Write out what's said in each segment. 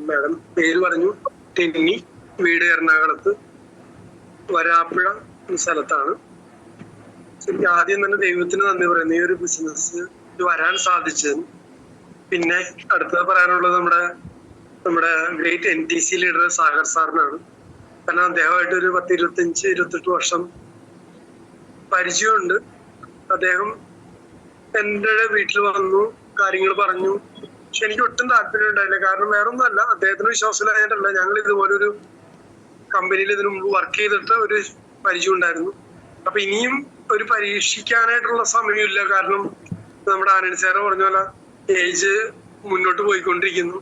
Madam പേര് പറഞ്ഞു. ടെന്നി, വീട് എറണാകുളത്ത് വരാപ്പുഴ എന്ന സ്ഥലത്താണ്. ശരിക്കും ആദ്യം തന്നെ ദൈവത്തിന് നന്ദി പറയുന്നു ഈ ഒരു ബിസിനസ് വരാൻ സാധിച്ചതിന്. പിന്നെ അടുത്തത് പറയാനുള്ളത് നമ്മുടെ ഗ്രേറ്റ് NTC ലീഡർ സാഗർ സാറിനാണ്. കാരണം അദ്ദേഹമായിട്ട് ഒരു 10-25-28 വർഷം പരിചയമുണ്ട്. അദ്ദേഹം എൻ്റെ വീട്ടിൽ വന്നു, കാര്യങ്ങൾ പറഞ്ഞു. പക്ഷെ എനിക്ക് ഒട്ടും താല്പര്യം ഉണ്ടായില്ല. കാരണം വേറൊന്നുമല്ല, അദ്ദേഹത്തിന് വിശ്വാസമില്ലാഞ്ഞിട്ടല്ല. ഞങ്ങൾ ഇതുപോലൊരു കമ്പനിയിൽ ഇതിനു മുമ്പ് വർക്ക് ചെയ്തിട്ട് ഒരു പരിചയം ഉണ്ടായിരുന്നു. അപ്പൊ ഇനിയും ഒരു പരീക്ഷിക്കാനായിട്ടുള്ള സമയമില്ല. കാരണം നമ്മുടെ ആനന്ദ് സാറ് പറഞ്ഞ പോലെ ഏജ് മുന്നോട്ട് പോയിക്കൊണ്ടിരിക്കുന്നു.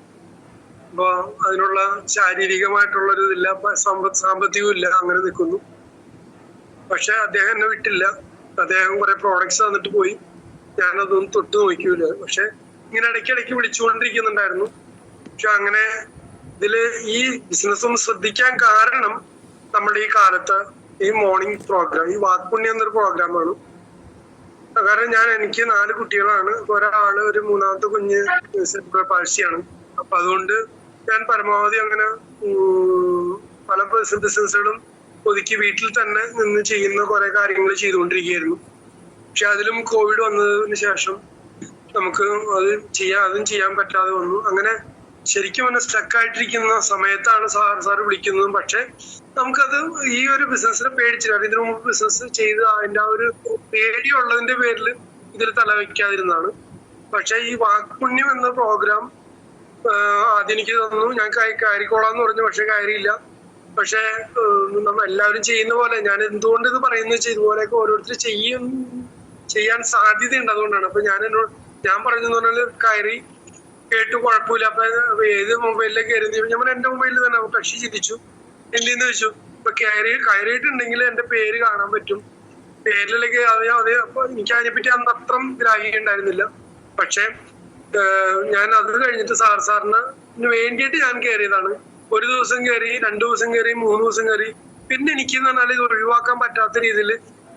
അപ്പൊ അതിനുള്ള ശാരീരികമായിട്ടുള്ളൊരു ഇതില്ല, സാമ്പത്തികവും ഇല്ല, അങ്ങനെ നിൽക്കുന്നു. പക്ഷെ അദ്ദേഹം എന്നെ വിട്ടില്ല. അദ്ദേഹം കുറെ പ്രോഡക്ട്സ് തന്നിട്ട് പോയി. ഞാനതൊന്നും തൊട്ട് നോക്കിയില്ല. പക്ഷെ ഇങ്ങനെ ഇടയ്ക്കിടയ്ക്ക് വിളിച്ചുകൊണ്ടിരിക്കുന്നുണ്ടായിരുന്നു. പക്ഷെ അങ്ങനെ ഇതില് ഈ ബിസിനസ് ഒന്ന് ശ്രദ്ധിക്കാൻ കാരണം നമ്മുടെ ഈ കാലത്ത് ഈ മോർണിംഗ് പ്രോഗ്രാം, ഈ വാക്പുണ്യം എന്നൊരു പ്രോഗ്രാമാണ്. കാരണം എനിക്ക് 4 കുട്ടികളാണ്. ഒരാള് ഒരു 3ാമത്തെ കുഞ്ഞ് സെറിബ്രൽ പാൾസിയാണ്. അപ്പൊ അതുകൊണ്ട് ഞാൻ പരമാവധി അങ്ങനെ പല ബിസിനസ്സുകളും ഒതുക്കി വീട്ടിൽ തന്നെ നിന്ന് ചെയ്യുന്ന കുറെ കാര്യങ്ങൾ ചെയ്തുകൊണ്ടിരിക്കുകയായിരുന്നു. പക്ഷെ അതിലും കോവിഡ് വന്നതിന് ശേഷം നമുക്ക് അതും ചെയ്യാൻ പറ്റാതെ വന്നു. അങ്ങനെ ശരിക്കും എന്നെ സ്റ്റക്ക് ആയിട്ടിരിക്കുന്ന സമയത്താണ് സാറ് വിളിക്കുന്നതും. പക്ഷെ നമുക്കത് ഈ ഒരു ബിസിനസ്സിനെ പേടിച്ചില്ല. ഇതിനു മുമ്പ് ബിസിനസ് ചെയ്ത് അതിന്റെ ആ ഒരു പേടിയുള്ളതിന്റെ പേരിൽ ഇതിൽ തലവെക്കാതിരുന്നതാണ്. പക്ഷെ ഈ വാക്പുണ്യം എന്ന പ്രോഗ്രാം ആദ്യം എനിക്ക് തോന്നുന്നു ഞാൻ കയറിക്കോളാന്ന് പറഞ്ഞു. പക്ഷെ കയറിയില്ല. പക്ഷെ നമ്മൾ എല്ലാവരും ചെയ്യുന്ന പോലെ ഞാൻ എന്തുകൊണ്ട് ഇത് പറയുന്നത് വെച്ചാൽ ഇതുപോലെയൊക്കെ ഓരോരുത്തർ ചെയ്യാൻ സാധ്യതയുണ്ട്. അതുകൊണ്ടാണ്. അപ്പൊ ഞാൻ പറഞ്ഞെന്ന് പറഞ്ഞാല് കയറി കേട്ടു, കുഴപ്പമില്ല. അപ്പൊ ഏത് മൊബൈലിലേക്ക് കയറി ഞാൻ എന്റെ മൊബൈലിൽ തന്നെ കക്ഷി ചിരിച്ചു. എന്തെന്ന് വെച്ചു, ഇപ്പൊ കയറിയിട്ടുണ്ടെങ്കിൽ എന്റെ പേര് കാണാൻ പറ്റും. പേരിലേക്ക് അതെ. അപ്പൊ എനിക്ക് അതിനെപ്പറ്റി അന്ന് അത്രം ഗ്രാഹ്യം ഉണ്ടായിരുന്നില്ല. പക്ഷെ ഞാൻ അത് കഴിഞ്ഞിട്ട് സാറിന് വേണ്ടിയിട്ട് ഞാൻ കയറിയതാണ്. ഒരു ദിവസം കയറി, 2 ദിവസം കയറി, 3 ദിവസം കയറി. പിന്നെ എനിക്ക് എന്ന് പറഞ്ഞാൽ ഇത് ഒഴിവാക്കാൻ പറ്റാത്ത രീതിയിൽ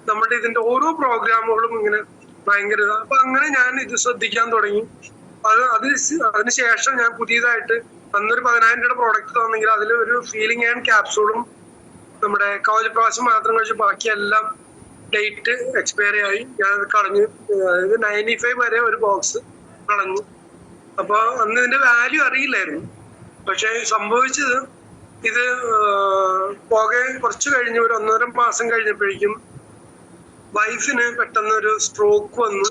നമ്മുടെ ഇതിന്റെ ഓരോ പ്രോഗ്രാമുകളും ഇങ്ങനെ ഭയങ്കര അപ്പൊ അങ്ങനെ ഞാൻ ഇത് ശ്രദ്ധിക്കാൻ തുടങ്ങി. അതിനുശേഷം ഞാൻ പുതിയതായിട്ട് അന്നൊരു 10,000 രൂപയുടെ പ്രോഡക്റ്റ് തന്നെങ്കിൽ അതിൽ ഒരു ഫീലിംഗ് ആൻഡ് ക്യാപ്സൂളും നമ്മുടെ കവചപ്രാവശ്യം മാത്രം കഴിച്ച് ബാക്കിയെല്ലാം ഡേറ്റ് എക്സ്പയറി ആയി. ഞാൻ കളഞ്ഞു. അതായത് 95 വരെ ഒരു ബോക്സ് കളഞ്ഞു. അപ്പൊ അന്ന് ഇതിന്റെ വാല്യൂ അറിയില്ലായിരുന്നു. പക്ഷെ സംഭവിച്ചത് ഇത് കുറച്ച് കഴിഞ്ഞ് ഒരു 1.5 മാസം കഴിഞ്ഞപ്പോഴേക്കും വൈഫിന് പെട്ടെന്ന് ഒരു സ്ട്രോക്ക് വന്നു.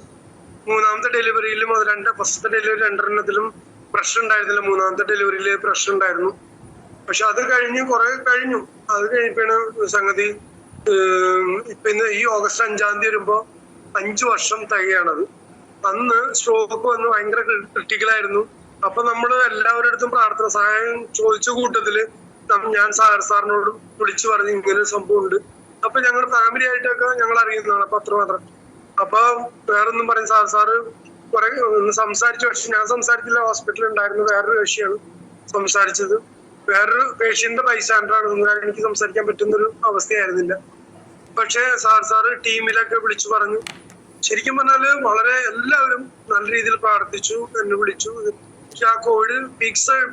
3ാമത്തെ ഡെലിവറിയിലും ഫസ്റ്റത്തെ ഡെലിവറി 2 പ്രഷർ ഉണ്ടായിരുന്നില്ല. 3ാമത്തെ ഡെലിവറിയിൽ പ്രഷർ ഉണ്ടായിരുന്നു. പക്ഷെ അത് കുറെ കഴിഞ്ഞു. അത് കഴിഞ്ഞപ്പോഴാണ് സംഗതി ഇപ്പൊ ഇന്ന് ഈ ഓഗസ്റ്റ് 5-ാം തീയതി വരുമ്പോ 5 വർഷം തികയാണത്. അന്ന് സ്ട്രോക്ക് വന്ന് ഭയങ്കര ക്രിട്ടിക്കലായിരുന്നു. അപ്പൊ നമ്മള് എല്ലാവരുടെ അടുത്തും പ്രാർത്ഥന സഹായം ചോദിച്ച കൂട്ടത്തില് ഞാൻ സാറിനോട് വിളിച്ചു പറഞ്ഞു ഇങ്ങനെ സംഭവം ഉണ്ട്. അപ്പൊ ഞങ്ങൾ ഫാമിലി ആയിട്ടൊക്കെ ഞങ്ങൾ അറിയുന്നതാണ്. അപ്പൊ അത്രമാത്രം. അപ്പൊ വേറൊന്നും പറയും സാറ് കുറെ സംസാരിച്ചു. പക്ഷെ ഞാൻ സംസാരിച്ചില്ല. ഹോസ്പിറ്റലിൽ ഉണ്ടായിരുന്നു വേറൊരു പേഷ്യയാണ് സംസാരിച്ചത്. വേറൊരു പേഷ്യന്റെ ബൈസ്റ്റാൻഡറാണ്. എനിക്ക് സംസാരിക്കാൻ പറ്റുന്നൊരു അവസ്ഥയായിരുന്നില്ല. പക്ഷെ സാറ് ടീമിലൊക്കെ വിളിച്ചു പറഞ്ഞു. ശരിക്കും പറഞ്ഞാല് വളരെ എല്ലാവരും നല്ല രീതിയിൽ പ്രാർത്ഥിച്ചു, എന്നെ വിളിച്ചു. പക്ഷെ ആ കോവിഡ്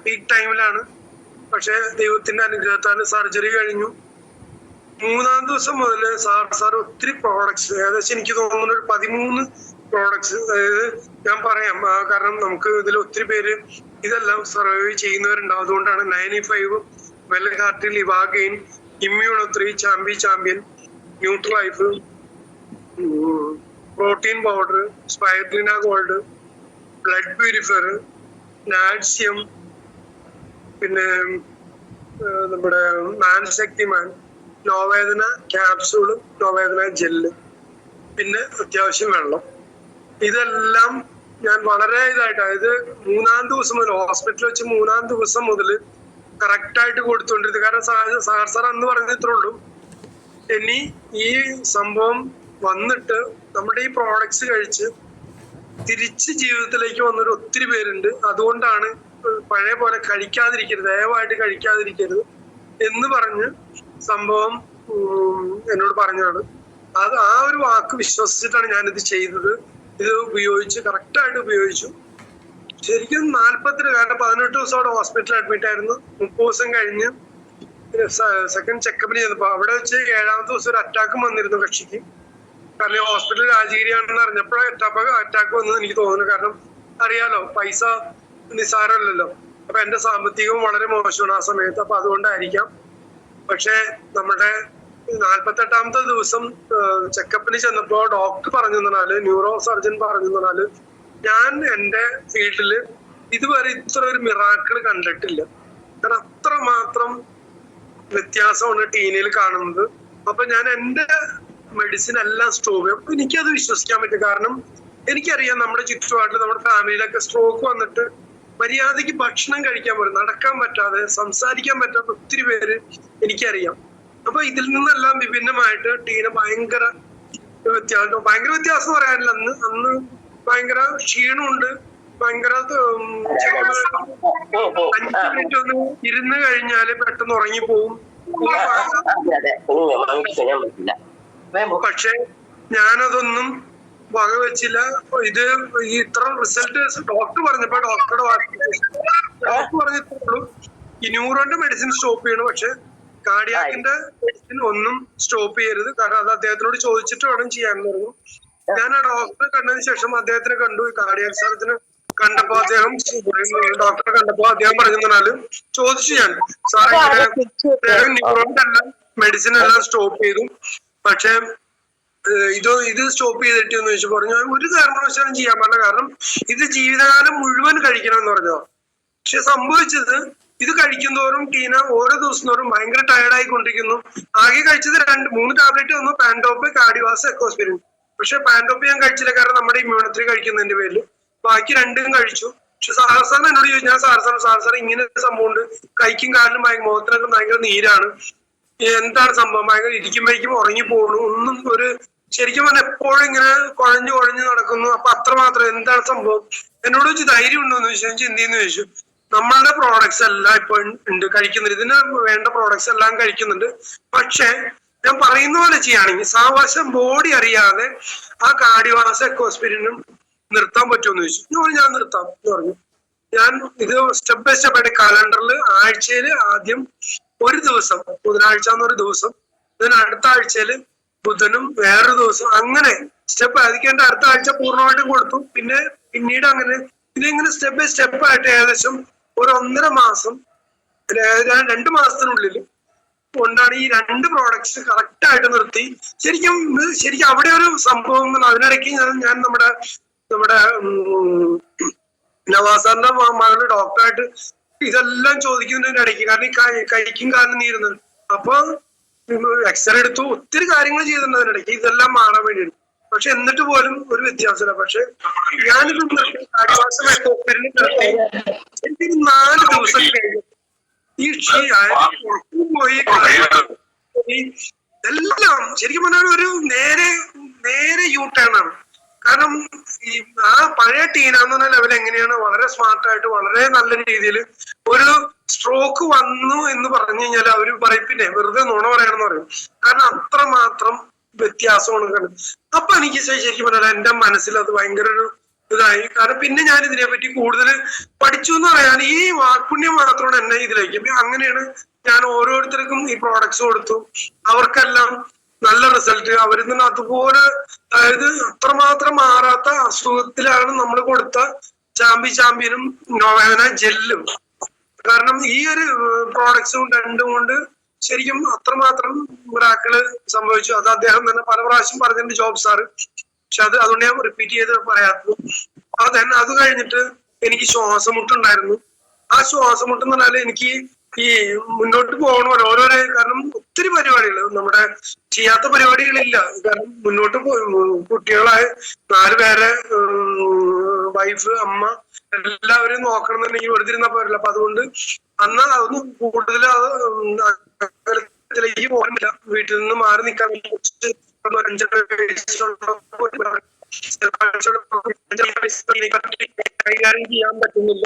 പീക്ക് ടൈമിലാണ്. പക്ഷെ ദൈവത്തിന്റെ അനുഗ്രഹത്താൽ സർജറി കഴിഞ്ഞു. 3ാം ദിവസം മുതൽ സാർ ഒത്തിരി പ്രോഡക്ട്സ്, ഏകദേശം എനിക്ക് തോന്നുന്ന ഒരു 13 പ്രോഡക്ട്സ്, അതായത് ഞാൻ പറയാം കാരണം നമുക്ക് ഇതിൽ ഒത്തിരി പേര് ഇതെല്ലാം സർവൈവ് ചെയ്യുന്നവരുണ്ടാവും. അതുകൊണ്ടാണ് 95 വെൽഹാർട്ട്, ലിവാഗെയിൻ, ഇമ്മ്യൂണോ3, champion, Nutrilife, protein powder, spirulina gold, blood purifier, നാഡ്സ്യം, പിന്നെ നമ്മുടെ മാൻശക്തിമാൻ, നോവേദന ക്യാപ്സൂള്, നോവേദന ജെല്ല്, പിന്നെ അത്യാവശ്യം വെള്ളം. ഇതെല്ലാം ഞാൻ വളരെ ഇതായിട്ട്, അതായത് 3ാം ദിവസം മുതൽ ഹോസ്പിറ്റലിൽ വെച്ച് 3ാം ദിവസം മുതൽ കറക്റ്റായിട്ട് കൊടുത്തോണ്ടിരുന്നത്. കാരണം സാർ അന്ന് പറഞ്ഞത് ഇത്രേ ഉള്ളൂ, ഇനി ഈ സംഭവം വന്നിട്ട് നമ്മുടെ ഈ പ്രോഡക്ട്സ് കഴിച്ച് തിരിച്ച് ജീവിതത്തിലേക്ക് വന്നൊരു ഒത്തിരി പേരുണ്ട്. അതുകൊണ്ടാണ് പഴയ പോലെ കഴിക്കാതിരിക്കരുത്, ദയവായിട്ട് കഴിക്കാതിരിക്കരുത് എന്ന് പറഞ്ഞ് സംഭവം എന്നോട് പറഞ്ഞതാണ്. ആ ഒരു വാക്ക് വിശ്വസിച്ചിട്ടാണ് ഞാനിത് ചെയ്തത്. ഇത് കറക്റ്റായിട്ട് ഉപയോഗിച്ചു. ശരിക്കും 42, കാരണം 18 ദിവസം അവിടെ ഹോസ്പിറ്റലിൽ അഡ്മിറ്റ് ആയിരുന്നു. 30 ദിവസം കഴിഞ്ഞ് സെക്കൻഡ് ചെക്കപ്പിന് ചെയ്തപ്പോ അവിടെ വെച്ച് 7ാമത്തെ ദിവസം ഒരു അറ്റാക്കും വന്നിരുന്നു കക്ഷിക്ക്. കാരണം ഹോസ്പിറ്റൽ രാജഗിരിയാണെന്ന് അറിഞ്ഞപ്പോഴേ അറ്റാക്ക് വന്നത് എനിക്ക് തോന്നുന്നു. കാരണം അറിയാലോ, പൈസ നിസ്സാരമല്ലല്ലോ. അപ്പൊ എന്റെ സാമ്പത്തികവും വളരെ മോശമാണ് ആ സമയത്ത്. അപ്പൊ അതുകൊണ്ടായിരിക്കാം. പക്ഷെ നമ്മുടെ 48ാമത്തെ ദിവസം ചെക്കപ്പിന് ചെന്നപ്പോ ഡോക്ടർ പറഞ്ഞു തന്നാല്, ന്യൂറോ സർജൻ പറഞ്ഞു തന്നാല്, ഞാൻ എന്റെ ഫീൽഡില് ഇതുവരെ ഇത്ര ഒരു മിറാക്കിൾ കണ്ടിട്ടില്ല. കാരണം അത്രമാത്രം വ്യത്യാസമാണ് ടീനയിൽ കാണുന്നത്. അപ്പൊ ഞാൻ എന്റെ മെഡിസിൻ എല്ലാം സ്റ്റോപ്പ് ചെയ്യും. അപ്പൊ എനിക്കത് വിശ്വസിക്കാൻ പറ്റും. കാരണം എനിക്കറിയാം നമ്മുടെ ചുറ്റുപാടിൽ നമ്മുടെ ഫാമിലിയിലൊക്കെ സ്ട്രോക്ക് വന്നിട്ട് മര്യാദയ്ക്ക് ഭക്ഷണം കഴിക്കാൻ പോലും, നടക്കാൻ പറ്റാതെ, സംസാരിക്കാൻ പറ്റാത്ത ഒത്തിരി പേര് എനിക്കറിയാം. അപ്പൊ ഇതിൽ നിന്നെല്ലാം വിഭിന്നമായിട്ട് ടീന ഭയങ്കര വ്യത്യാസം പറയാനില്ല. അന്ന് ഭയങ്കര ക്ഷീണമുണ്ട്, ഭയങ്കര 5 മിനിറ്റ് ഒന്ന് ഇരുന്ന് കഴിഞ്ഞാല് പെട്ടെന്ന് ഉറങ്ങിപ്പോവും. പക്ഷെ ഞാനതൊന്നും വകവെച്ചില്ല. ഇത് ഇത്ര റിസൾട്ട് ഡോക്ടർ പറഞ്ഞപ്പോ ഡോക്ടറുടെ പറഞ്ഞിട്ടുള്ളൂ ഈ ന്യൂറോന്റെ മെഡിസിൻ സ്റ്റോപ്പ് ചെയ്യണം, പക്ഷെ കാർഡിയാക്കിന്റെ മെഡിസിൻ ഒന്നും സ്റ്റോപ്പ് ചെയ്യരുത്. കാരണം അത് അദ്ദേഹത്തിനോട് ചോദിച്ചിട്ട് വേണം ചെയ്യാൻ പറഞ്ഞു. ഞാൻ ആ ഡോക്ടറെ കണ്ടതിന് ശേഷം അദ്ദേഹത്തിനെ കണ്ടു. കാർഡിയാക് സർജന് കണ്ടപ്പോ ഡോക്ടറെ കണ്ടപ്പോ അദ്ദേഹം പറഞ്ഞാല് ചോദിച്ചു ഞാൻ, സാറേ ന്യൂറോന്റെ എല്ലാം മെഡിസിൻ എല്ലാം സ്റ്റോപ്പ് ചെയ്തു, പക്ഷെ ഇത് സ്റ്റോപ്പ് ചെയ്തിട്ട് എന്ന് ചോദിച്ചു. പറഞ്ഞു ഒരു കാരണവശാലും ചെയ്യാൻ പറഞ്ഞ, കാരണം ഇത് ജീവിതകാലം മുഴുവൻ കഴിക്കണം എന്ന് പറഞ്ഞോ. പക്ഷെ സംഭവിച്ചത് ഇത് കഴിക്കുന്തോറും ടീന ഓരോ ദിവസം തോറും ഭയങ്കര ടയർഡായിക്കൊണ്ടിരിക്കുന്നു. ആകെ കഴിച്ചത് 2-3 ടാബ്ലറ്റ് വന്നു, പാൻഡോപ്പ്, കാർഡിവാസ്, എക്കോസ്പിരിൻ. പക്ഷെ പാൻഡോപ്പ് ഞാൻ കഴിച്ചില്ല, കാരണം നമ്മുടെ ഇമ്മ്യൂണിറ്റി കഴിക്കുന്നതിന്റെ പേരിൽ. ബാക്കി 2ഉം കഴിച്ചു. പക്ഷെ സാർ എന്നോട് ചോദിച്ചു, ഞാൻ സാർ ഇങ്ങനെ ഒരു സംഭവം ഉണ്ട്, കൈക്കും കാലിനും മുഖത്തിനൊക്കെ ഭയങ്കര നീരാണ്, എന്താണ് സംഭവം, ഭയങ്കര ഇരിക്കുമ്പോഴേക്കും ഉറങ്ങി പോകുന്നു, ഒന്നും ഒരു ശരിക്കും പറഞ്ഞാൽ എപ്പോഴും ഇങ്ങനെ കുഴഞ്ഞു നടക്കുന്നു. അപ്പൊ അത്രമാത്രം എന്താണ് സംഭവം, എന്നോട് ചോദിച്ചു ധൈര്യം ഉണ്ടോ എന്ന് ചോദിച്ചു. എന്തെന്ന് ചോദിച്ചു. നമ്മളുടെ പ്രോഡക്ട്സ് എല്ലാം ഇപ്പൊ ഉണ്ട്, കഴിക്കുന്നുണ്ട്, ഇതിന് വേണ്ട പ്രോഡക്ട്സ് എല്ലാം കഴിക്കുന്നുണ്ട്. പക്ഷെ ഞാൻ പറയുന്ന പോലെ ചെയ്യുകയാണെങ്കിൽ സാവകാശം ബോഡി അറിയാതെ ആ കാർഡിവാസ്, എക്കോസ്പിരിനും നിർത്താൻ പറ്റുമെന്ന് ചോദിച്ചു. ഞാൻ നിർത്താം എന്ന് പറഞ്ഞു. ഞാൻ ഇത് സ്റ്റെപ്പ് ബൈ സ്റ്റെപ്പ് ആയിട്ട് കലണ്ടറിൽ ആഴ്ചയിൽ ആദ്യം ഒരു ദിവസം, ബുധനാഴ്ച എന്നൊരു ദിവസം, ഇതിന് അടുത്ത ആഴ്ചയില് ബുധനും വേറൊരു ദിവസം, അങ്ങനെ സ്റ്റെപ്പ് അതിക്കേണ്ട അടുത്ത ആഴ്ച പൂർണ്ണമായിട്ടും കൊടുത്തു. പിന്നീട് അങ്ങനെ ഇതിങ്ങനെ സ്റ്റെപ്പ് ബൈ സ്റ്റെപ്പ് ആയിട്ട് ഏകദേശം ഒരു 1.5 മാസം, 2 മാസത്തിനുള്ളിൽ കൊണ്ടാണ് ഈ 2 പ്രോഡക്ട്സ് കറക്റ്റ് ആയിട്ട് നിർത്തി. ശരിക്കും അവിടെ ഒരു സംഭവം, അതിനിടയ്ക്ക് ഞാൻ നമ്മുടെ നവാസാറിന്റെ മകള് ഡോക്ടറായിട്ട് ഇതെല്ലാം ചോദിക്കുന്നതിന്റെ ഇടയ്ക്ക്, കാരണം ഈ കൈക്കും കാലിനും നീരുന്നത്, അപ്പൊ എക്സ്റേ എടുത്തു, ഒത്തിരി കാര്യങ്ങൾ ചെയ്തിട്ടുണ്ട് അതിനിടയ്ക്ക് ഇതെല്ലാം മാറാൻ വേണ്ടിയിട്ട്. പക്ഷെ എന്നിട്ട് പോലും ഒരു വ്യത്യാസമില്ല. പക്ഷെ ഞാനിത് എനിക്ക് 4 ദിവസം കഴിഞ്ഞു ഈ പോയി എല്ലാം ശരിക്കും പറഞ്ഞാൽ ഒരു നേരെ യൂ ടേൺ ആണ്. കാരണം ഈ ആ പഴയ ടീന എന്ന് പറഞ്ഞ ലെവൽ എങ്ങനെയാണ് വളരെ സ്മാർട്ടായിട്ട് വളരെ നല്ല രീതിയിൽ ഒരു സ്ട്രോക്ക് വന്നു എന്ന് പറഞ്ഞു കഴിഞ്ഞാൽ അവര് പറയും പിന്നെ വെറുതെ നുണ പറയണമെന്ന് പറയും. കാരണം അത്രമാത്രം വ്യത്യാസമാണ് കണ്ടത്. അപ്പൊ എനിക്ക് ശരിക്കും പറഞ്ഞാൽ എന്റെ മനസ്സിൽ അത് ഭയങ്കര ഒരു ഇതായി. കാരണം പിന്നെ ഞാൻ ഇതിനെപ്പറ്റി കൂടുതൽ പഠിച്ചു എന്ന് പറയാൻ ഈ വാക്പുണ്യം മാത്രമാണ് എന്നെ ഇതിലേക്ക്. അങ്ങനെയാണ് ഞാൻ ഓരോരുത്തർക്കും ഈ പ്രോഡക്ട്സ് കൊടുത്തു. അവർക്കെല്ലാം നല്ല റിസൾട്ട്. അവരിൽ നിന്ന് അതുപോലെ, അതായത് അത്രമാത്രം മാറാത്ത അസുഖത്തിലാണ് നമ്മൾ കൊടുത്ത ചാമ്പ്യനും നോവേന ജെല്ലും. കാരണം ഈ ഒരു പ്രോഡക്ട്സും 2 കൊണ്ട് ശരിക്കും അത്രമാത്രം മിറാക്കിള് സംഭവിച്ചു. അത് അദ്ദേഹം തന്നെ പല പ്രാവശ്യം പറഞ്ഞിട്ടുണ്ട്, ജോബ് സാറ്. പക്ഷെ അതുകൊണ്ട് ഞാൻ റിപ്പീറ്റ് ചെയ്ത് പറയാത്തത്. അത് കഴിഞ്ഞിട്ട് എനിക്ക് ശ്വാസമുട്ടുണ്ടായിരുന്നു. ആ ശ്വാസമുട്ടെന്ന് പറഞ്ഞാൽ എനിക്ക് ഈ മുന്നോട്ട് പോകണമല്ലോ ഓരോരോ, കാരണം ഒത്തിരി പരിപാടികൾ നമ്മുടെ ചെയ്യാത്ത പരിപാടികളില്ല. കാരണം മുന്നോട്ട് കുട്ടികളായ 4 പേരെ വൈഫ്, അമ്മ എല്ലാവരും നോക്കണം എന്നുണ്ടെങ്കിൽ വെറുതെ ഇരുന്നാൽ പോരില്ല. അപ്പൊ അതുകൊണ്ട് അന്ന് അതൊന്നും കൂടുതൽ ലേക്ക് പോകാനില്ല. വീട്ടിൽ നിന്ന് മാറി നിൽക്കാൻ കൈകാര്യം ചെയ്യാൻ പറ്റുന്നില്ല.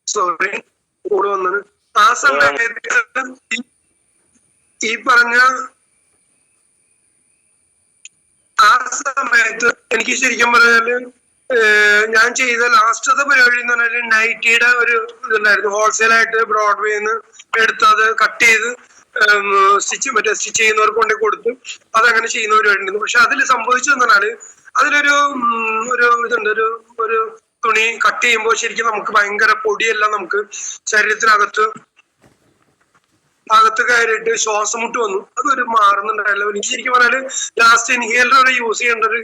സോറി, കൂടെ വന്നത് ആ സമയത്ത് ഈ പറഞ്ഞ ആ സമയത്ത് എനിക്ക് ശരിക്കും പറഞ്ഞാല് ഞാൻ ചെയ്ത ലാസ്റ്റത്തെ പരിപാടി എന്ന് പറഞ്ഞാൽ നൈറ്റിയുടെ ഒരു ഇതുണ്ടായിരുന്നു. ഹോൾസെയിലായിട്ട് ബ്രോഡ്വേന്ന് എടുത്ത് അത് കട്ട് ചെയ്ത് സ്റ്റിച്ച് ചെയ്യുന്നവർക്ക് കൊണ്ടേ കൊടുത്ത് അതങ്ങനെ ചെയ്യുന്ന പരിപാടി. പക്ഷെ അതിൽ സംഭവിച്ചതെന്ന് പറഞ്ഞാല് അതിലൊരു ഇതുണ്ട്, ഒരു തുണി കട്ട് ചെയ്യുമ്പോൾ ശരിക്കും നമുക്ക് ഭയങ്കര പൊടിയെല്ലാം നമുക്ക് ശരീരത്തിനകത്ത് കയറിയിട്ട് ശ്വാസം മുട്ട് വന്നു. അതൊരു മാറുന്നുണ്ടായില്ല. എനിക്ക് ശരിക്കും പറഞ്ഞാല് ലാസ്റ്റ് ഇൻഹേലർ വരെ യൂസ് ചെയ്യേണ്ട ഒരു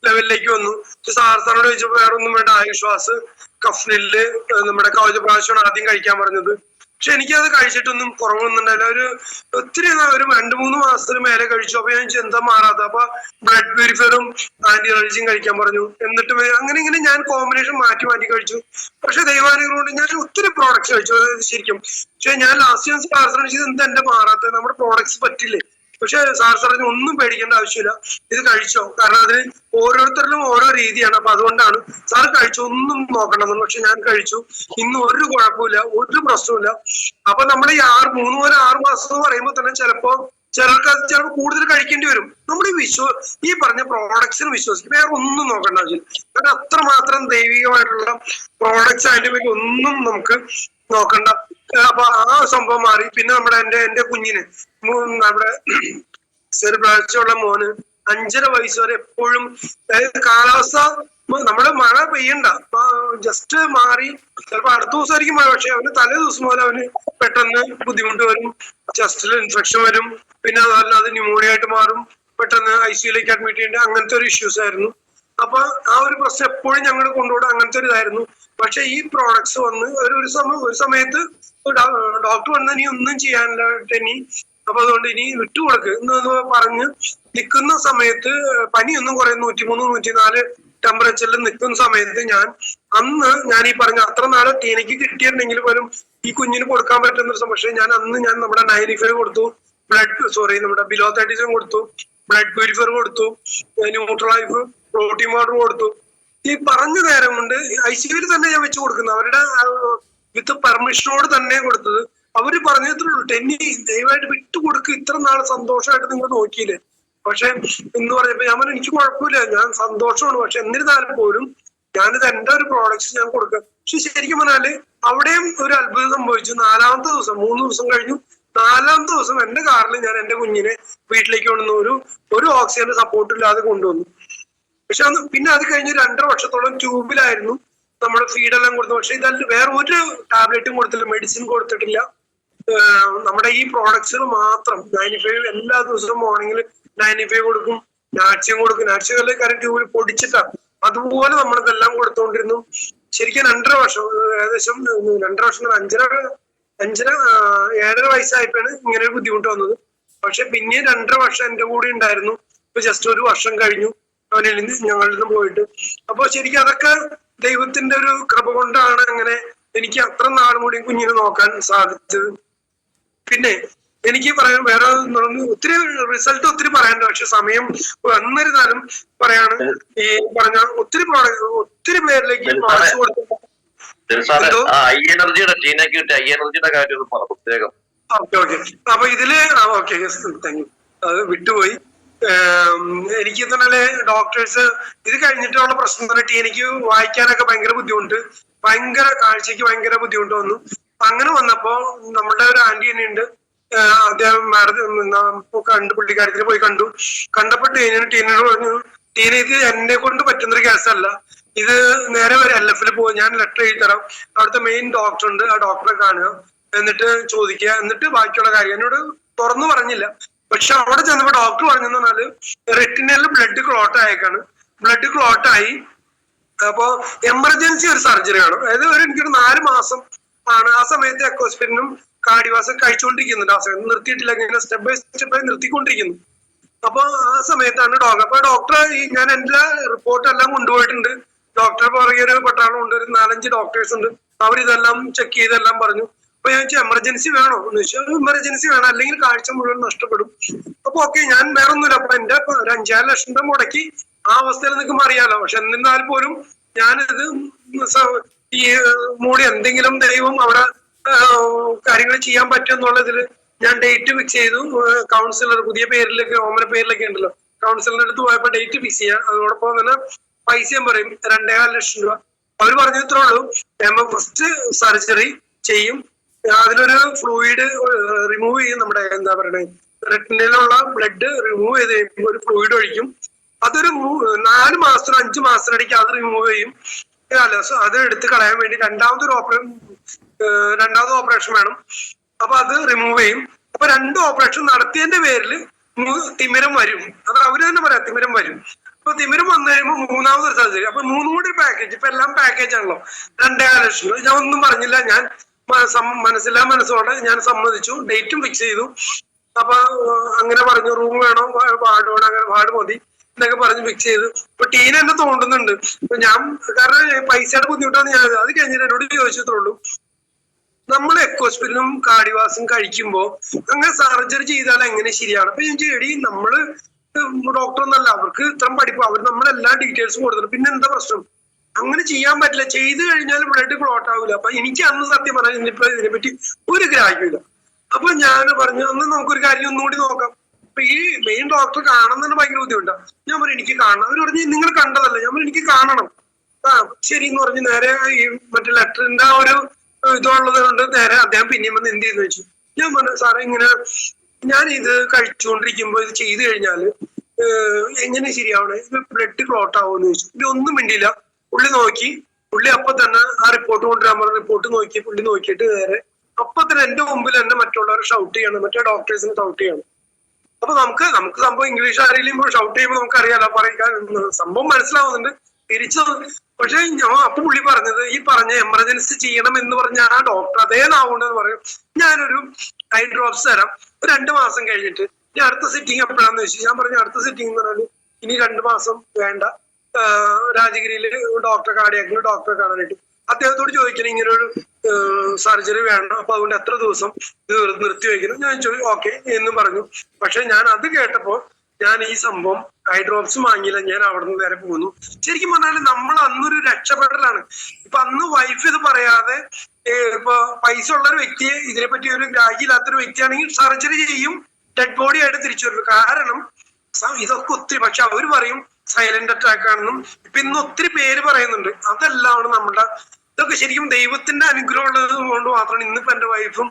ലെവലിലേക്ക് വന്നു. സാറിനോട് ചോദിച്ചപ്പോൾ വേറെ ഒന്നും വേണ്ട, ആയുശ്വാസ് കഫ്നില് നമ്മുടെ കവചപ്രാവശ്യമാണ് ആദ്യം കഴിക്കാൻ പറഞ്ഞത്. പക്ഷെ എനിക്കത് കഴിച്ചിട്ടൊന്നും കുറവൊന്നുണ്ടായില്ല. ഒത്തിരി ഒരു 2-3 മാസത്തിന് മേലെ കഴിച്ചു. അപ്പൊ ഞാൻ എന്താ മാറാത്ത, അപ്പൊ ബ്ലഡ് പ്യൂരിഫയറും ആന്റി അലർജിയും കഴിക്കാൻ പറഞ്ഞു. എന്നിട്ട് അങ്ങനെ ഇങ്ങനെ ഞാൻ കോമ്പിനേഷൻ മാറ്റി കഴിച്ചു. പക്ഷെ ദൈവാനുഗ്രഹം കൊണ്ട് ഞാൻ ഒത്തിരി പ്രോഡക്ട്സ് കഴിച്ചു ശരിക്കും. പക്ഷെ ഞാൻ ലാസ്റ്റ് ഞാൻ സാറിനോട് ചെയ്ത് എന്താ എന്റെ മാറാത്ത, നമ്മുടെ പ്രോഡക്ട്സ് പറ്റില്ലേ? പക്ഷെ സാർ പറഞ്ഞു ഒന്നും പേടിക്കേണ്ട ആവശ്യമില്ല, ഇത് കഴിച്ചോ, കാരണം അതിന് ഓരോരുത്തരിലും ഓരോ രീതിയാണ്. അപ്പൊ അതുകൊണ്ടാണ് സാർ കഴിച്ചു, ഒന്നും നോക്കണമെന്ന്. പക്ഷെ ഞാൻ കഴിച്ചു, ഇന്ന് ഒരു കുഴപ്പമില്ല, ഒരു പ്രശ്നമില്ല. അപ്പൊ നമ്മൾ ഈ 3 മുതൽ 6 മാസം എന്ന് പറയുമ്പോൾ തന്നെ ചിലർക്ക് അത് ചിലപ്പോൾ കൂടുതൽ കഴിക്കേണ്ടി വരും. നമ്മൾ ഈ പറഞ്ഞ പ്രോഡക്ട്സിന് വിശ്വസിക്കും, വേറെ ഒന്നും നോക്കേണ്ട ആവശ്യമില്ല. കാരണം അത്രമാത്രം ദൈവികമായിട്ടുള്ള പ്രോഡക്ട്സ് അതിന്റെ പേരിൽ ഒന്നും നമുക്ക് നോക്കണ്ട. അപ്പൊ ആ സംഭവം മാറി. പിന്നെ എന്റെ കുഞ്ഞിന് നമ്മുടെ ചെറുപ്രാഴ്ചയുള്ള മോന് 5.5 വയസ്സ് വരെ എപ്പോഴും കാലാവസ്ഥ നമ്മള് മഴ പെയ്യണ്ട, ജസ്റ്റ് മാറി ചിലപ്പോ അടുത്ത ദിവസമായിരിക്കും മഴ, പക്ഷെ അവന് തലേ ദിവസം മുതൽ അവന് പെട്ടെന്ന് ബുദ്ധിമുട്ട് വരും, ചെസ്റ്റിൽ ഇൻഫെക്ഷൻ വരും, പിന്നെ അതല്ല അത് ന്യൂമോണിയ ആയിട്ട് മാറും, പെട്ടെന്ന് ICUലേക്ക് അഡ്മിറ്റ് ചെയ്യേണ്ട അങ്ങനത്തെ ഒരു ഇഷ്യൂസ് ആയിരുന്നു. അപ്പൊ ആ ഒരു പ്രശ്നം എപ്പോഴും ഞങ്ങൾ കൊണ്ടുപോകും, അങ്ങനത്തെ ഒരു ഇതായിരുന്നു. പക്ഷെ ഈ പ്രോഡക്ട്സ് വന്ന് ഒരു സമയത്ത് ഡോക്ടർ വന്ന് ഇനി ഒന്നും ചെയ്യാനില്ല ടെന്നി, അപ്പൊ അതുകൊണ്ട് ഇനി വിട്ടുകൊടുക്ക് എന്ന് പറഞ്ഞ് നിൽക്കുന്ന സമയത്ത് പനിയൊന്നും കുറെ 103-104 ടെമ്പറേച്ചറിൽ നിൽക്കുന്ന സമയത്ത് ഞാൻ ഈ പറഞ്ഞ അത്ര നാളെ ടീനയ്ക്ക് കിട്ടിയിട്ടുണ്ടെങ്കിൽ പോലും ഈ കുഞ്ഞിന് കൊടുക്കാൻ പറ്റുന്ന ഒരു, പക്ഷേ ഞാൻ നമ്മുടെ 95 കൊടുത്തു, നമ്മുടെ ബിലോ 37 കൊടുത്തു, ബ്ലഡ് പ്യൂരിഫയർ കൊടുത്തു, ന്യൂട്രലൈഫ്, പ്രോട്ടീൻ പൗഡർ കൊടുത്തു. ഈ പറഞ്ഞ നേരം കൊണ്ട് ICUവിൽ തന്നെ ഞാൻ വെച്ച് കൊടുക്കുന്നത്, അവരുടെ വിത്ത് പെർമിഷനോട് തന്നെ കൊടുത്തത്. അവര് പറഞ്ഞത്രേ ടെന്നി ദയവായിട്ട് വിട്ടുകൊടുക്ക്, ഇത്ര നാളെ സന്തോഷമായിട്ട് നിങ്ങൾ നോക്കിയില്ലേ. പക്ഷെ എന്ന് പറഞ്ഞപ്പോ ഞാൻ പറഞ്ഞു എനിക്ക് കുഴപ്പമില്ല, ഞാൻ സന്തോഷമാണ്, പക്ഷെ എന്നിരുന്നാലും പോലും ഞാനിത് എന്റെ ഒരു പ്രോഡക്ട്സ് ഞാൻ കൊടുക്കാം. പക്ഷെ ശരിക്കും പറഞ്ഞാല് അവിടെയും ഒരു അത്ഭുതം സംഭവിച്ചു. 4ാമത്തെ ദിവസം, 3 ദിവസം കഴിഞ്ഞു, 4ാമത്തെ ദിവസം എന്റെ കാറിൽ ഞാൻ എന്റെ കുഞ്ഞിനെ വീട്ടിലേക്ക് കൊണ്ടുവന്നു, ഒരു ഓക്സിജന്റെ സപ്പോർട്ട് ഇല്ലാതെ കൊണ്ടുവന്നു. പക്ഷെ പിന്നെ അത് കഴിഞ്ഞ് 2.5 വർഷത്തോളം ട്യൂബിലായിരുന്നു നമ്മുടെ ഫീഡെല്ലാം കൊടുത്തു. പക്ഷെ ഇതല്ല, വേറെ ഒരു ടാബ്ലറ്റും കൊടുത്തില്ല, മെഡിസിൻ കൊടുത്തിട്ടില്ല. നമ്മുടെ ഈ പ്രോഡക്ട്സിന് മാത്രം 95 എല്ലാ ദിവസവും മോർണിംഗിൽ 95 കൊടുക്കും, നാറ്റ്സ്യം കൊടുക്കും. നാറ്റ്സ്യം കാര്യം ട്യൂബിൽ പൊടിച്ചിട്ടാണ്, അതുപോലെ നമ്മളിതെല്ലാം കൊടുത്തുകൊണ്ടിരുന്നു. ശരിക്കും 2.5 വർഷം, ഏകദേശം 2.5 വർഷം, 7.5 വയസ്സായപ്പോഴാണ് ഇങ്ങനെ ഒരു ബുദ്ധിമുട്ട് വന്നത്. പക്ഷെ പിന്നെ 2.5 വർഷം എന്റെ കൂടെ ഉണ്ടായിരുന്നു. ഇപ്പൊ ജസ്റ്റ് 1 വർഷം കഴിഞ്ഞു അവനിൽ നിന്ന് ഞങ്ങളിൽ നിന്ന് പോയിട്ട്. അപ്പൊ ശരിക്കും അതൊക്കെ ദൈവത്തിന്റെ ഒരു കൃപ കൊണ്ടാണ് അങ്ങനെ എനിക്ക് അത്ര നാളും കൂടി കുഞ്ഞിനെ നോക്കാൻ സാധിച്ചത്. പിന്നെ എനിക്ക് പറയാൻ വേറെ ഒത്തിരി റിസൾട്ട് ഒത്തിരി പറയാനുണ്ട്, പക്ഷെ സമയം എന്നിരുന്നാലും പറയാണ്. ഈ പറഞ്ഞ ഒത്തിരി പേരിലേക്ക് പ്രോഡക്ട്സ് കൊടുത്തു. ഓക്കെ. അപ്പൊ ഇതില് ഓക്കെ, താങ്ക് യു, അത് വിട്ടുപോയി. എനിക്ക് തന്നെ ഡോക്ടേഴ്സ് ഇത് കഴിഞ്ഞിട്ടുള്ള പ്രശ്നം തന്നെ എനിക്ക് വായിക്കാനൊക്കെ ഭയങ്കര ബുദ്ധിമുട്ട്, ഭയങ്കര കാഴ്ചക്ക് ഭയങ്കര ബുദ്ധിമുട്ട് വന്നു. അങ്ങനെ വന്നപ്പോ നമ്മുടെ ഒരു ആന്റി തന്നെ ഉണ്ട്, അദ്ദേഹം പുള്ളിക്കാരത്തിന് പോയി കണ്ടപ്പോ ടീനോട് പറഞ്ഞു, ടീന ഇത് എന്നെ കൊണ്ട് പറ്റുന്നൊരു കേസല്ല, ഇത് നേരെ ഒരു LF പോയി, ഞാൻ ലെറ്റർ എഴുതി തരാം, അവിടുത്തെ മെയിൻ ഡോക്ടർ ഉണ്ട്, ആ ഡോക്ടറെ കാണുക, എന്നിട്ട് ചോദിക്കുക, എന്നിട്ട് ബാക്കിയുള്ള കാര്യം എന്നോട് തുറന്നു പറഞ്ഞില്ല. പക്ഷെ അവിടെ ചെന്നപ്പോ ഡോക്ടർ പറഞ്ഞെന്ന് പറഞ്ഞാല് റെറ്റിനലിൽ ബ്ലഡ് ക്ലോട്ട് ആയേക്കാണ്, ബ്ലഡ് ക്ലോട്ട് ആയി. അപ്പോ എമർജൻസി ഒരു സർജറി ആണ്, അതായത് എനിക്കൊരു 4 മാസം ആണ്. ആ സമയത്ത് എക്കോസ്പിരിനും കാർഡിവാസും കഴിച്ചുകൊണ്ടിരിക്കുന്നുണ്ട്, ആ സമയത്ത് നിർത്തിയിട്ടില്ല, ഇങ്ങനെ സ്റ്റെപ്പ് ബൈ സ്റ്റെപ്പായി നിർത്തിക്കൊണ്ടിരിക്കുന്നു. അപ്പൊ ആ സമയത്താണ് ഡോക്ടർ ഞാൻ എന്റെ റിപ്പോർട്ട് എല്ലാം കൊണ്ടുപോയിട്ടുണ്ട്. ഡോക്ടറെ പുറകെ ഒരു പട്ടാളം ഉണ്ട്, ഒരു 4-5 ഡോക്ടേഴ്സ് ഉണ്ട്, അവരിതെല്ലാം ചെക്ക് ചെയ്തെല്ലാം പറഞ്ഞു. അപ്പൊ ഞാൻ ചോദിച്ചു എമർജൻസി വേണോ എന്ന് ചോദിച്ചാൽ എമർജൻസി വേണം, അല്ലെങ്കിൽ കാഴ്ച മുഴുവൻ നഷ്ടപ്പെടും. അപ്പൊ ഓക്കെ, ഞാൻ വേറെ ഒന്നുമില്ല, അപ്പൊ എന്റെ 5-6 ലക്ഷം രൂപ മുടക്കി ആ അവസ്ഥയിൽ നിൽക്കുമ്പോൾ അറിയാലോ. പക്ഷെ എന്നിരുന്നാൽ പോലും ഞാനിത് ഈ മൂടി എന്തെങ്കിലും ദൈവം അവിടെ കാര്യങ്ങൾ ചെയ്യാൻ പറ്റും എന്നുള്ളതിൽ ഞാൻ ഡേറ്റ് ഫിക്സ് ചെയ്തു. കൗൺസിലർ പുതിയ പേരിലൊക്കെ ഓമന പേരിലൊക്കെ ഉണ്ടല്ലോ, കൗൺസിലറിന്റെ അടുത്ത് പോയപ്പോ ഡേറ്റ് ഫിക്സ് ചെയ്യാം. അതോടൊപ്പം തന്നെ പൈസയും പറയും 2.5 ലക്ഷം രൂപ. അവർ പറഞ്ഞു ഇത്രേ ഉള്ളൂ, ഫസ്റ്റ് സർജറി ചെയ്യും, അതിലൊരു ഫ്ലൂയിഡ് റിമൂവ് ചെയ്യും, നമ്മുടെ എന്താ പറയുന്നത് റെറ്റിനയിലുള്ള ബ്ലഡ് റിമൂവ് ചെയ്ത് കഴിയുമ്പോൾ ഒരു ഫ്ലൂയിഡ് ഒഴിക്കും. അതൊരു 4 മാസത്തിനോ 5 മാസത്തിനിടയ്ക്ക് അത് റിമൂവ് ചെയ്യും. അല്ല, അത് എടുത്ത് കളയാൻ വേണ്ടി രണ്ടാമത് ഓപ്പറേഷൻ വേണം. അപ്പൊ അത് റിമൂവ് ചെയ്യും. അപ്പൊ 2 ഓപ്പറേഷൻ നടത്തിയതിന്റെ പേരിൽ തിമിരം വരും. അത് അവര് തന്നെ പറയാം, തിമിരം വരും. അപ്പൊ തിമിരം വന്നു കഴിയുമ്പോൾ 3ാമതൊരു സർജറി. അപ്പൊ 3 കൂടി പാക്കേജ്. ഇപ്പൊ എല്ലാം പാക്കേജ് ആണല്ലോ. 2.5 ലക്ഷം രൂപ. ഞാൻ ഒന്നും പറഞ്ഞില്ല, ഞാൻ മനസ്സോടെ ഞാൻ സമ്മതിച്ചു, ഡേറ്റും ഫിക്സ് ചെയ്തു. അപ്പൊ അങ്ങനെ പറഞ്ഞു, റൂം വേണോ വാർഡ് വേണോ, അങ്ങനെ വാർഡ് മതി എന്നൊക്കെ പറഞ്ഞ് ഫിക്സ് ചെയ്തു. ഇപ്പൊ ടീന എന്നെ തോണ്ടുന്നുണ്ട്. ഇപ്പൊ ഞാൻ കാരണം പൈസയുടെ ബുദ്ധിമുട്ടാണ് ഞാൻ അത് കഴിഞ്ഞിട്ട് എന്നോട് ചോദിച്ചിട്ടുള്ളൂ, നമ്മൾ എക്കോസ്പിരിനും കാർഡിവാസും കഴിക്കുമ്പോ അങ്ങനെ സർജറി ചെയ്താൽ എങ്ങനെ ശരിയാണ്? അപ്പൊ ഞാൻ ചെടി നമ്മള് ഡോക്ടർ ഒന്നല്ല, അവർക്ക് ഇത്രയും പഠിപ്പ്, അവർ നമ്മളെല്ലാ ഡീറ്റെയിൽസും കൊടുത്തിട്ടുണ്ട്. പിന്നെ എന്താ പ്രശ്നം? അങ്ങനെ ചെയ്യാൻ പറ്റില്ല. ചെയ്തു കഴിഞ്ഞാൽ ബ്ലഡ് ക്ലോട്ട് ആവില്ല. അപ്പൊ എനിക്ക് അന്ന് സത്യം പറഞ്ഞാൽ ഇന്നിപ്പോ ഇതിനെപ്പറ്റി ഒരു ഗ്രാഹ്യമില്ല. അപ്പൊ ഞാൻ പറഞ്ഞു, അന്ന് നമുക്കൊരു കാര്യം ഒന്നുകൂടി നോക്കാം. അപ്പൊ ഈ മെയിൻ ഡോക്ടർ കാണുന്നതിന് ഭയങ്കര ബുദ്ധിമുട്ടാണ്. ഞാൻ പറഞ്ഞു എനിക്ക് കാണണം. അവർ പറഞ്ഞു നിങ്ങൾ കണ്ടതല്ല. ഞാൻ പറഞ്ഞു എനിക്ക് കാണണം. ശരി എന്ന് പറഞ്ഞ് നേരെ ഈ മറ്റേ ലെറ്ററിന്റെ ആ ഒരു ഇതുള്ളത് കൊണ്ട് നേരെ അദ്ദേഹം പിന്നെയും വന്ന് എന്ത് ചെയ്യുന്നു വെച്ചു. ഞാൻ പറഞ്ഞു സാറേ ഇങ്ങനെ ഞാൻ ഇത് കഴിച്ചുകൊണ്ടിരിക്കുമ്പോ ഇത് ചെയ്തു കഴിഞ്ഞാല് എങ്ങനെ ശരിയാവണേ, ഇത് ബ്ലഡ് ക്ലോട്ട് ആവുമെന്ന് ചോദിച്ചു. പുള്ളി ഒന്നും മിണ്ടിയില്ല. പുള്ളി നോക്കി, പുള്ളി അപ്പൊ തന്നെ ആ റിപ്പോർട്ട് കൊണ്ടുവരാൻ പറഞ്ഞ റിപ്പോർട്ട് നോക്കി, പുള്ളി നോക്കിയിട്ട് നേരെ അപ്പൊ തന്നെ എന്റെ മുമ്പിൽ തന്നെ മറ്റുള്ളവരെ ഷൗട്ട് ചെയ്യണം, മറ്റേ ഡോക്ടേഴ്സിന് ഷൗട്ട് ചെയ്യണം. അപ്പൊ നമുക്ക് സംഭവം ഇംഗ്ലീഷ് ആരെങ്കിലും ഷൗട്ട് ചെയ്യുമ്പോൾ നമുക്ക് അറിയാലോ, പറയാൻ സംഭവം മനസ്സിലാവുന്നുണ്ട് തിരിച്ചു. പക്ഷെ ഞാൻ അപ്പൊ പുള്ളി പറഞ്ഞത് ഈ പറഞ്ഞ എമർജൻസി ചെയ്യണം എന്ന് പറഞ്ഞ ആ ഡോക്ടർ അതേ നാവുണ്ടെന്ന് പറയും, ഞാനൊരു ഐ ഡ്രോപ്സ് തരാം, ഒരു 2 മാസം കഴിഞ്ഞിട്ട് ഞാൻ അടുത്ത സിറ്റിംഗ് എപ്പോഴാന്ന് വെച്ചു. ഞാൻ പറഞ്ഞു അടുത്ത സിറ്റിംഗ് എന്ന് പറഞ്ഞാൽ ഇനി 2 മാസം വേണ്ട, രാജഗിരിയില് കാർഡിയാക്കിന് ഡോക്ടറെ കാണാനായിട്ട് അദ്ദേഹത്തോട് ചോദിക്കണം ഇങ്ങനെ ഒരു സർജറി വേണം, അപ്പൊ അതുകൊണ്ട് എത്ര ദിവസം ഇത് നിർത്തി വയ്ക്കണം. ഞാൻ ചോദിച്ചു ഓക്കെ എന്ന് പറഞ്ഞു. പക്ഷെ ഞാൻ അത് കേട്ടപ്പോ ഞാൻ ഈ സംഭവം ഐ ഡ്രോപ്സ് വാങ്ങിയില്ല, ഞാൻ അവിടെ നിന്ന് നേരെ പോന്നു. ശരിക്കും പറഞ്ഞാല് നമ്മൾ അന്നൊരു രക്ഷപ്പെടലാണ്. ഇപ്പൊ അന്ന് വൈഫ് ഇത് പറയാതെ ഇപ്പൊ പൈസ ഉള്ള ഒരു വ്യക്തിയെ ഇതിനെപ്പറ്റി ഒരു ഗ്രാഹ്യമില്ലാത്തൊരു വ്യക്തിയാണെങ്കിൽ സർജറി ചെയ്യും, ഡെഡ് ബോഡി ആയിട്ട് തിരിച്ചു വരും. കാരണം ഇതൊക്കെ ഒത്തിരി, പക്ഷെ അവര് പറയും സൈലന്റ് അറ്റാക്ക് ആണെന്നും ഇപ്പൊ ഇന്ന് ഒത്തിരി പേര് പറയുന്നുണ്ട്. അതെല്ലാം നമ്മുടെ ഇതൊക്കെ ശരിക്കും ദൈവത്തിന്റെ അനുഗ്രഹം ഉള്ളത് കൊണ്ട് മാത്രമാണ് ഇന്നിപ്പോ എന്റെ വൈഫും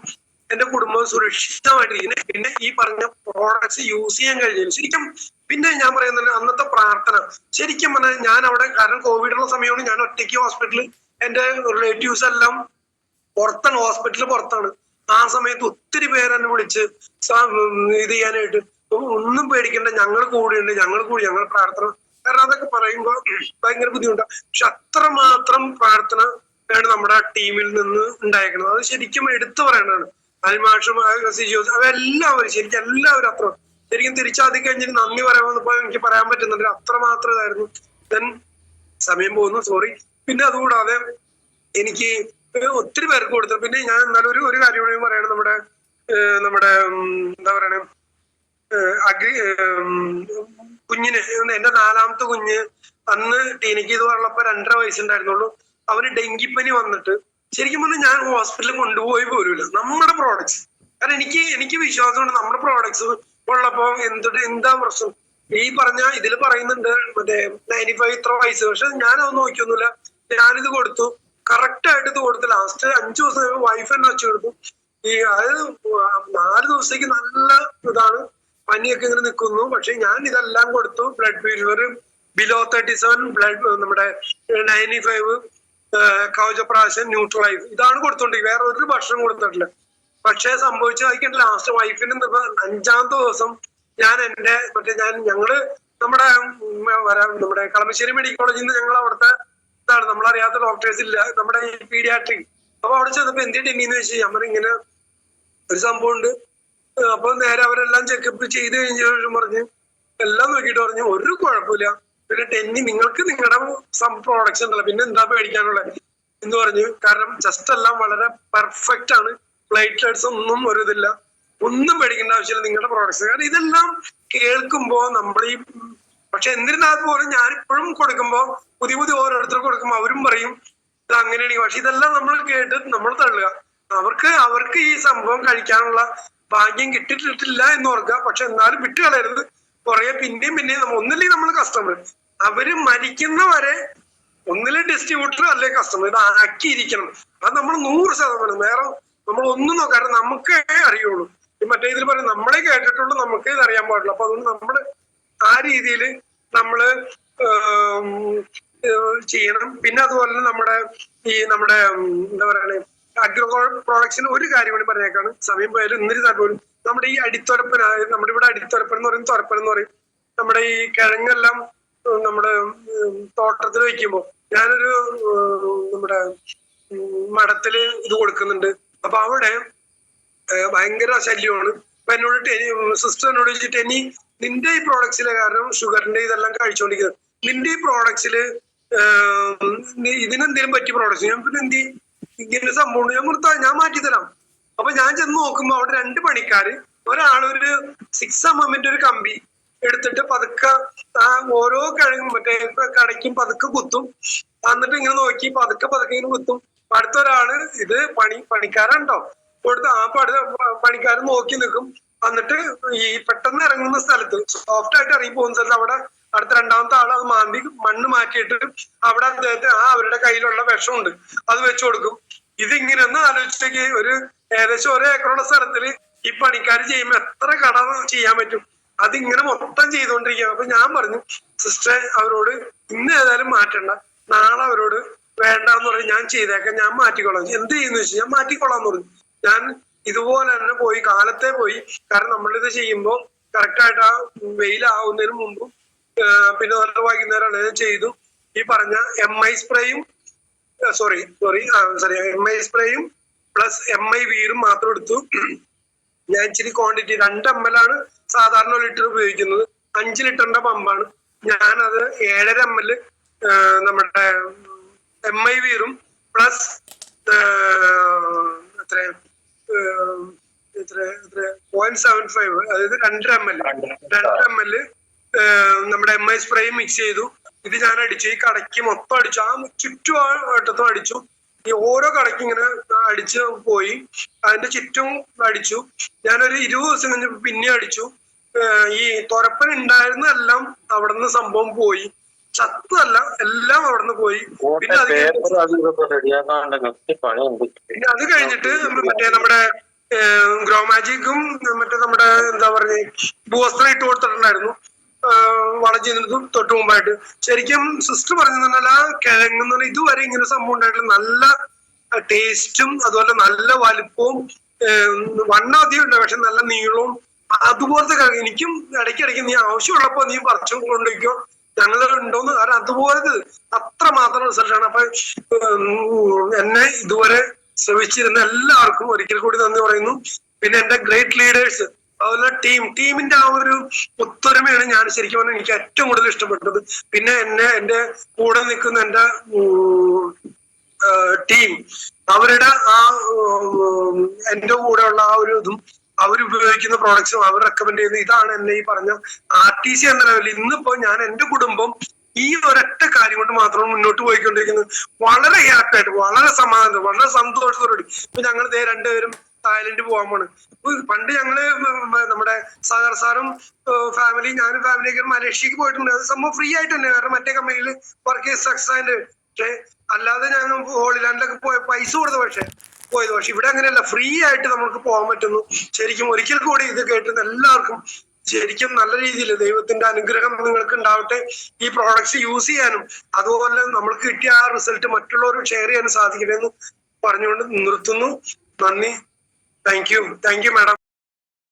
എന്റെ കുടുംബവും സുരക്ഷിതമായിട്ടിരിക്കുന്നത്. പിന്നെ ഈ പറഞ്ഞ പ്രോഡക്ട്സ് യൂസ് ചെയ്യാൻ കഴിഞ്ഞു ശരിക്കും. പിന്നെ ഞാൻ പറയുന്നത് അന്നത്തെ പ്രാർത്ഥന ശരിക്കും പറഞ്ഞാൽ ഞാൻ അവിടെ, കാരണം കോവിഡുള്ള സമയമാണ്, ഞാൻ ഒറ്റയ്ക്ക് ഹോസ്പിറ്റലിൽ, എന്റെ റിലേറ്റീവ്സ് എല്ലാം പുറത്താണ്, ഹോസ്പിറ്റലിൽ പുറത്താണ്. ആ സമയത്ത് ഒത്തിരി പേര് എന്നെ വിളിച്ച് ഇത് ചെയ്യാനായിട്ട്, ഒന്നും പേടിക്കണ്ട, ഞങ്ങൾ കൂടിയുണ്ട്, ഞങ്ങൾ പ്രാർത്ഥന. കാരണം അതൊക്കെ പറയുമ്പോൾ ഭയങ്കര ബുദ്ധിമുട്ടാണ്. പക്ഷെ അത്രമാത്രം പ്രാർത്ഥന ആണ് നമ്മുടെ ടീമിൽ നിന്ന് ഉണ്ടായിരിക്കുന്നത്. അത് ശരിക്കും എടുത്തു പറയേണ്ടതാണ്. അൽമാഷും അതെല്ലാവരും ശരിക്കും എല്ലാവരും അത്ര ശരിക്കും തിരിച്ചാതി കഴിഞ്ഞിട്ട് നന്ദി പറയാമെന്നിപ്പോ എനിക്ക് പറയാൻ പറ്റുന്നുണ്ട്. അത്രമാത്രം ഇതായിരുന്നു. ദെൻ സമയം പോകുന്നു, സോറി. പിന്നെ അതുകൂടാതെ എനിക്ക് ഒത്തിരി പേർക്ക് കൊടുത്തു. പിന്നെ ഞാൻ എന്നാലും ഒരു കാര്യം കൂടി പറയണം. നമ്മുടെ എന്താ പറയണേ, കുഞ്ഞിന്, എന്റെ 4ാമത്തെ കുഞ്ഞ് അന്ന് എനിക്ക് ഇത് ഉള്ളപ്പോ 2.5 വയസ്സുണ്ടായിരുന്നുള്ളൂ. അവന് ഡെങ്കിപ്പനി വന്നിട്ട് ശരിക്കും പറഞ്ഞാൽ ഞാൻ ഹോസ്പിറ്റലിൽ കൊണ്ടുപോയി പോലുമില്ല. നമ്മുടെ പ്രോഡക്ട്സ്, കാരണം എനിക്ക് വിശ്വാസമുണ്ട് നമ്മുടെ പ്രോഡക്ട്സ് ഉള്ളപ്പോ എന്താ പ്രശ്നം. ഈ ഇതിൽ പറയുന്നുണ്ട് മറ്റേ 95 ഇത്ര വയസ്സ്, പക്ഷെ ഞാനത് നോക്കിയൊന്നുമില്ല. ഞാനിത് കൊടുത്തു, കറക്റ്റ് ആയിട്ട് ഇത് കൊടുത്തു. ലാസ്റ്റ് 5 ദിവസം വൈഫ് തന്നെ വെച്ച് കൊടുത്തു. അതായത് 4 ദിവസത്തേക്ക് നല്ല ഇതാണ്, പനിയൊക്കെ ഇങ്ങനെ നിൽക്കുന്നു. പക്ഷെ ഞാൻ ഇതെല്ലാം കൊടുത്തു. ബ്ലഡ് പ്യൂരിഫയർ ബിലോ 37, ബ്ലഡ് നമ്മുടെ 95, കവചപ്രാശം, ന്യൂട്രലൈസ്, ഇതാണ് കൊടുത്തോണ്ടിരിക്കും. വേറെ ഒരു ഭക്ഷണം കൊടുത്തിട്ടില്ല. പക്ഷെ സംഭവിച്ചതായിരിക്കും ലാസ്റ്റ് വൈഫിന് 5ാമത്തെ ദിവസം ഞങ്ങള് നമ്മുടെ കളമശ്ശേരി മെഡിക്കൽ കോളേജിൽ നിന്ന് ഞങ്ങൾ അവിടുത്തെ ഇതാണ്, നമ്മളറിയാത്ത ഡോക്ടേഴ്സ് ഇല്ല, നമ്മുടെ ഈ പീഡിയാട്രിക്. അപ്പൊ അവിടെ ചെന്നപ്പോ എന്തിന്റെ ടെന്നിന്ന് വെച്ച് നമ്മൾ ഇങ്ങനെ ഒരു സംഭവം ഉണ്ട്. അപ്പൊ നേരെ അവരെല്ലാം ചെക്കപ്പ് ചെയ്ത് കഴിഞ്ഞ ശേഷം പറഞ്ഞ് എല്ലാം നോക്കിയിട്ട് പറഞ്ഞു ഒരു കുഴപ്പമില്ല, പിന്നെ ടെന്നി നിങ്ങൾക്ക് നിങ്ങളുടെ പ്രോഡക്ട്സ് ഉണ്ടല്ലോ, പിന്നെ എന്താ പേടിക്കാനുള്ളത് എന്ന് പറഞ്ഞു. കാരണം ജസ്റ്റ് എല്ലാം വളരെ പെർഫെക്റ്റ് ആണ്, പ്ലേറ്റ്ലെറ്റ്സ് ഒന്നും ഒരു ഇതില്ല, ഒന്നും പേടിക്കേണ്ട ആവശ്യമില്ല നിങ്ങളുടെ പ്രോഡക്ട്സ്. കാരണം ഇതെല്ലാം കേൾക്കുമ്പോ നമ്മൾ ഈ പക്ഷെ എന്നിരുന്നാൽ പോലും ഞാനിപ്പോഴും കൊടുക്കുമ്പോ പുതിയ ഓരോരുത്തർക്ക് കൊടുക്കുമ്പോ അവരും പറയും ഇത് അങ്ങനെയാണെങ്കിൽ. പക്ഷെ ഇതെല്ലാം നമ്മൾ കേട്ട് നമ്മൾ തള്ളുക. അവർക്ക് ഈ സംഭവം കഴിക്കാനുള്ള ഭാഗ്യം കിട്ടിയിട്ടില്ല എന്ന് ഓർക്കുക. പക്ഷെ എന്നാലും വിട്ടുകളയരുത്. കുറെ പിന്നെയും നമ്മൾ ഒന്നില്ലെങ്കിൽ നമ്മൾ കസ്റ്റമർ, അവര് മരിക്കുന്നവരെ ഒന്നിലെ ഡിസ്ട്രിബ്യൂട്ടർ അല്ലെ കസ്റ്റമർ, ഇത് ആക്കിയിരിക്കണം. അത് നമ്മൾ 100%. വേറെ നമ്മൾ ഒന്നും നോക്കാറ് നമുക്കേ അറിയുള്ളൂ. മറ്റേ ഇതിൽ പറയും നമ്മളെ കേട്ടിട്ടുള്ളൂ, നമുക്കേ ഇത് അറിയാൻ പാടില്ല. അപ്പൊ അതുകൊണ്ട് നമ്മള് ആ രീതിയിൽ നമ്മള് ചെയ്യണം. പിന്നെ അതുപോലെ തന്നെ നമ്മുടെ എന്താ പറയണേ, അഗ്രോ പ്രോഡക്ട്സിന് ഒരു കാര്യം കൂടി പറഞ്ഞേക്കാണ്, സമയം പോയാലും ഇന്നിരുന്നാൽ പോലും നമ്മുടെ ഈ അടിത്തൊരപ്പൻ, നമ്മുടെ ഇവിടെ അടിത്തൊരപ്പൻ എന്ന് പറയും, തൊരപ്പൻ എന്ന് പറയും. നമ്മുടെ ഈ കിഴങ്ങെല്ലാം നമ്മുടെ തോട്ടത്തിൽ വെക്കുമ്പോ ഞാനൊരു നമ്മുടെ മഠത്തില് ഇത് കൊടുക്കുന്നുണ്ട്. അപ്പൊ അവിടെ ഭയങ്കര ശല്യമാണ്. അപ്പൊ എന്നോട് സിസ്റ്റർ എന്നോട് ചോദിച്ചിട്ട്, നിന്റെ ഈ പ്രോഡക്ട്സിലെ, കാരണം ഷുഗറിന്റെ ഇതെല്ലാം കഴിച്ചുകൊണ്ടിരിക്കുന്നത്, നിന്റെ ഈ പ്രോഡക്ട്സില് ഇതിനെന്തേലും പറ്റിയ പ്രോഡക്ട്സ്, ഞാൻ പിന്നെ ഇങ്ങനെ സംഭവം ഞാൻ മാറ്റിത്തരാം. അപ്പൊ ഞാൻ ചെന്ന് നോക്കുമ്പോ അവിടെ 2 പണിക്കാര്, ഒരാളൊരു 6 mm ഒരു കമ്പി എടുത്തിട്ട് പതുക്കെ ഓരോ കിഴങ്ങും മറ്റേ കടയ്ക്കും പതുക്കെ കുത്തും. എന്നിട്ട് ഇങ്ങനെ നോക്കി പതുക്കെ ഇങ്ങനെ കുത്തും. അടുത്ത ഒരാള് ഇത് പണിക്കാരുണ്ടോ കൊടുത്ത് പണിക്കാരൻ നോക്കി നിൽക്കും. എന്നിട്ട് ഈ പെട്ടെന്ന് ഇറങ്ങുന്ന സ്ഥലത്ത്, സോഫ്റ്റ് ആയിട്ട് ഇറങ്ങി പോകുന്ന സ്ഥലത്ത് അവിടെ അടുത്ത 2ാമത്തെ ആൾ അത് മാന്തി മണ്ണ് മാറ്റിയിട്ട് അവിടെ അദ്ദേഹത്തെ അവരുടെ കയ്യിലുള്ള വിഷമുണ്ട് അത് വെച്ചു കൊടുക്കും. ഇതിങ്ങനെ ഒന്ന് ആലോചിച്ചേക്ക്, ഒരു ഏകദേശം 1 ഏക്കറുള്ള സ്ഥലത്തില് ഈ പണിക്കാർ ചെയ്യുമ്പോ എത്ര കട ചെയ്യാൻ പറ്റും? അതിങ്ങനെ മൊത്തം ചെയ്തുകൊണ്ടിരിക്കുക. അപ്പൊ ഞാൻ പറഞ്ഞു, സിസ്റ്ററെ അവരോട് ഇന്ന് ഏതായാലും മാറ്റണ്ട, നാളെ അവരോട് വേണ്ടെന്ന് പറഞ്ഞ് ഞാൻ ചെയ്തേക്കാം, ഞാൻ മാറ്റിക്കൊള്ളാം. എന്ത് ചെയ്യുന്ന വെച്ചാൽ ഞാൻ മാറ്റിക്കൊള്ളാന്ന് പറഞ്ഞു. ഞാൻ ഇതുപോലെ തന്നെ പോയി, കാലത്തെ പോയി. കാരണം നമ്മളിത് ചെയ്യുമ്പോൾ കറക്റ്റായിട്ട് ആ വെയിലാവുന്നതിന് മുമ്പും പിന്നെ നല്ല വൈകുന്നേരമാണ് ഞാൻ ചെയ്തു. ഈ പറഞ്ഞ MI സ്പ്രേയും MI സ്പ്രേയും പ്ലസ് MI വീറും മാത്രം എടുത്തു. ഞാൻ ഇച്ചിരി ക്വാണ്ടിറ്റി 2 ml ആണ് സാധാരണ 1 ലിറ്റർ ഉപയോഗിക്കുന്നത്. 5 ലിറ്ററിന്റെ പമ്പാണ്. ഞാനത് 7.5 ml നമ്മുടെ MI വീറും പ്ലസ് എത്ര 0.75, അതായത് 2 ml നമ്മുടെ MI സ്പ്രേ മിക്സ് ചെയ്തു. ഇത് ഞാൻ അടിച്ചു, ഈ കടയ്ക്ക് മൊത്തം അടിച്ചു, ആ ചുറ്റുവട്ടത്തും അടിച്ചു. ഈ ഓരോ കടയ്ക്ക് ഇങ്ങനെ അടിച്ച് പോയി, അതിന്റെ ചുറ്റും അടിച്ചു. ഞാനൊരു 20 ദിവസം കഴിഞ്ഞപ്പോ പിന്നെ അടിച്ചു. ഈ തൊരപ്പൻ ഉണ്ടായിരുന്നെല്ലാം അവിടെ നിന്ന് സംഭവം പോയി, ചത്തല്ല, എല്ലാം അവിടെ നിന്ന് പോയി. പിന്നെ അത് കഴിഞ്ഞിട്ട് മറ്റേ നമ്മുടെ ഗ്രോ മാജിക്കും മറ്റേ നമ്മുടെ എന്താ പറഞ്ഞ ബൂസ്റ്റർ ഇട്ട് കൊടുത്തിട്ടുണ്ടായിരുന്നു വളം ചെയ്യുന്നതും തൊട്ട് മുമ്പായിട്ട്. ശരിക്കും സിസ്റ്റർ പറഞ്ഞാൽ ആ കിഴങ്ങുന്ന ഇതുവരെ ഇങ്ങനെ സംഭവം ഉണ്ടായിട്ടില്ല. നല്ല ടേസ്റ്റും അതുപോലെ നല്ല വലുപ്പവും, വണ്ണം അധികം ഉണ്ട് പക്ഷെ നല്ല നീളവും. അതുപോലത്തെ കിഴങ്ങ് എനിക്കും ഇടയ്ക്കിടയ്ക്ക് നീ ആവശ്യമുള്ളപ്പോ നീ പറിച്ചു കൊണ്ടിരിക്കോ, ഞങ്ങളുണ്ടോന്ന്. കാരണം അതുപോലത്തെ അത്രമാത്രം റിസൾട്ടാണ്. അപ്പൊ എന്നെ ഇതുവരെ ശ്രമിച്ചിരുന്ന എല്ലാവർക്കും ഒരിക്കൽ കൂടി നന്ദി പറയുന്നു. പിന്നെ എന്റെ ഗ്രേറ്റ് ലീഡേഴ്സ്, അതുപോലെ ടീമിന്റെ ആ ഒരു ഒത്തൊരുമയാണ് ഞാൻ ശരിക്കും പറഞ്ഞാൽ എനിക്ക് ഏറ്റവും കൂടുതൽ ഇഷ്ടപ്പെട്ടത്. പിന്നെ എന്റെ കൂടെ നിൽക്കുന്ന എന്റെ ടീം, അവരുടെ ആ എന്റെ കൂടെയുള്ള ആ ഒരു ഇതും അവരുപയോഗിക്കുന്ന പ്രോഡക്ട്സും അവർ റെക്കമെൻഡ് ചെയ്യുന്ന ഇതാണ് എന്നെ ഈ പറഞ്ഞ RTC എന്ന ലെവലിൽ ഇന്നിപ്പോ ഞാൻ എന്റെ കുടുംബം ഈ ഒരൊറ്റ കാര്യം കൊണ്ട് മാത്രം മുന്നോട്ട് പോയിക്കൊണ്ടിരിക്കുന്നത്. വളരെ ഹാപ്പി ആയിട്ട്, വളരെ സമാധാനം, വളരെ സന്തോഷത്തോടുകൂടി. ഇപ്പൊ ഞങ്ങൾ 2 പേരും തായ്ലൻഡ് പോകാൻ പോണ്. പണ്ട് ഞങ്ങള് നമ്മുടെ സാഗർ സാറും ഞാനും ഫാമിലിയൊക്കെ മലേഷ്യക്ക് പോയിട്ടുണ്ട്. അത് സംഭവം ഫ്രീ ആയിട്ട് തന്നെ, കാരണം മറ്റേ കമ്പനിയിൽ വർക്ക് ചെയ്ത് സക്സസ് ആയിട്ട്. പക്ഷെ അല്ലാതെ ഞാൻ ഹോളിലാൻഡിലൊക്കെ പൈസ കൊടുത്ത പോയത്. പക്ഷെ ഇവിടെ അങ്ങനെയല്ല, ഫ്രീ ആയിട്ട് നമുക്ക് പോകാൻ പറ്റുന്നു. ശരിക്കും ഒരിക്കൽ കൂടി ഇത് കേട്ടുന്ന എല്ലാവർക്കും ശരിക്കും നല്ല രീതിയിൽ ദൈവത്തിന്റെ അനുഗ്രഹം നിങ്ങൾക്ക് ഉണ്ടാവട്ടെ. ഈ പ്രോഡക്ട്സ് യൂസ് ചെയ്യാനും അതുപോലെ നമ്മൾക്ക് കിട്ടിയ ആ റിസൾട്ട് മറ്റുള്ളവരും ഷെയർ ചെയ്യാനും സാധിക്കട്ടെ എന്ന് പറഞ്ഞുകൊണ്ട് നിർത്തുന്നു. നന്ദി. Thank you madam.